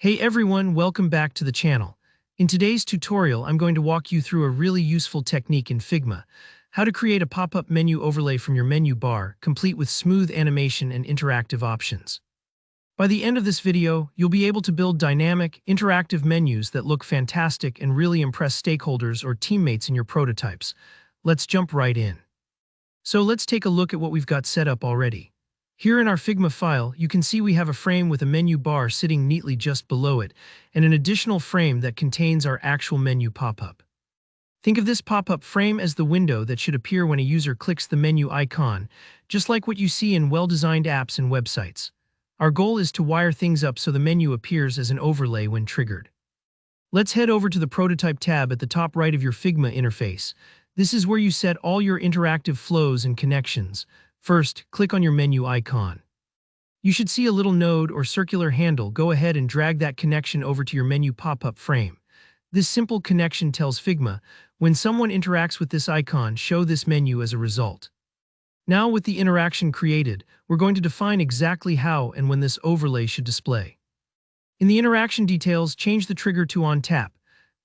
Hey everyone, welcome back to the channel. In today's tutorial, I'm going to walk you through a really useful technique in Figma, how to create a pop-up menu overlay from your menu bar, complete with smooth animation and interactive options. By the end of this video, you'll be able to build dynamic, interactive menus that look fantastic and really impress stakeholders or teammates in your prototypes. Let's jump right in. So let's take a look at what we've got set up already. Here in our Figma file, you can see we have a frame with a menu bar sitting neatly just below it, and an additional frame that contains our actual menu pop-up. Think of this pop-up frame as the window that should appear when a user clicks the menu icon, just like what you see in well-designed apps and websites. Our goal is to wire things up so the menu appears as an overlay when triggered. Let's head over to the Prototype tab at the top right of your Figma interface. This is where you set all your interactive flows and connections. First, click on your menu icon. You should see a little node or circular handle. Go ahead and drag that connection over to your menu pop-up frame. This simple connection tells Figma, when someone interacts with this icon, show this menu as a result. Now with the interaction created, we're going to define exactly how and when this overlay should display. In the interaction details, change the trigger to on tap.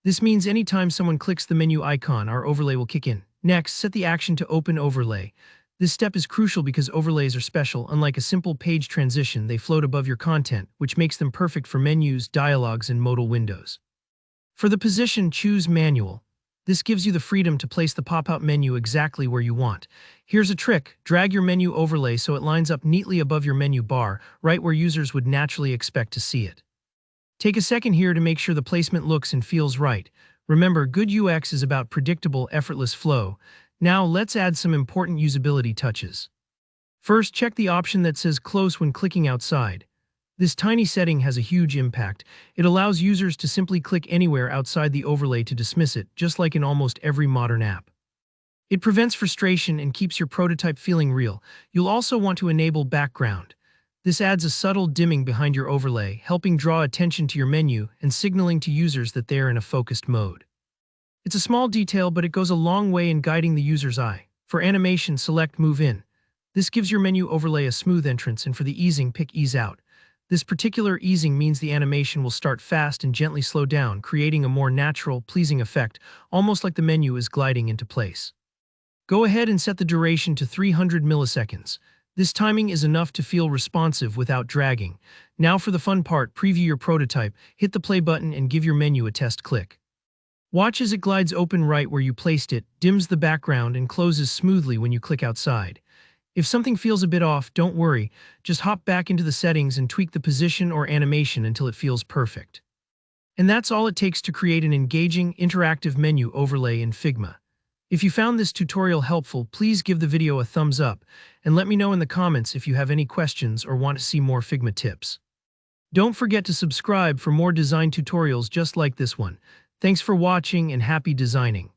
This means anytime someone clicks the menu icon, our overlay will kick in. Next, set the action to open overlay. This step is crucial because overlays are special. Unlike a simple page transition, they float above your content, which makes them perfect for menus, dialogues, and modal windows. For the position, choose Manual. This gives you the freedom to place the pop-out menu exactly where you want. Here's a trick. Drag your menu overlay so it lines up neatly above your menu bar, right where users would naturally expect to see it. Take a second here to make sure the placement looks and feels right. Remember, good UX is about predictable, effortless flow. Now let's add some important usability touches. First, check the option that says Close when clicking outside. This tiny setting has a huge impact. It allows users to simply click anywhere outside the overlay to dismiss it, just like in almost every modern app. It prevents frustration and keeps your prototype feeling real. You'll also want to enable background. This adds a subtle dimming behind your overlay, helping draw attention to your menu and signaling to users that they are in a focused mode. It's a small detail, but it goes a long way in guiding the user's eye. For animation, select Move In. This gives your menu overlay a smooth entrance, and for the easing, pick Ease Out. This particular easing means the animation will start fast and gently slow down, creating a more natural, pleasing effect, almost like the menu is gliding into place. Go ahead and set the duration to 300 milliseconds. This timing is enough to feel responsive without dragging. Now for the fun part, preview your prototype, hit the play button, and give your menu a test click. Watch as it glides open right where you placed it, dims the background, and closes smoothly when you click outside. If something feels a bit off, don't worry. Just hop back into the settings and tweak the position or animation until it feels perfect. And that's all it takes to create an engaging, interactive menu overlay in Figma. If you found this tutorial helpful, please give the video a thumbs up, and let me know in the comments if you have any questions or want to see more Figma tips. Don't forget to subscribe for more design tutorials just like this one. Thanks for watching and happy designing.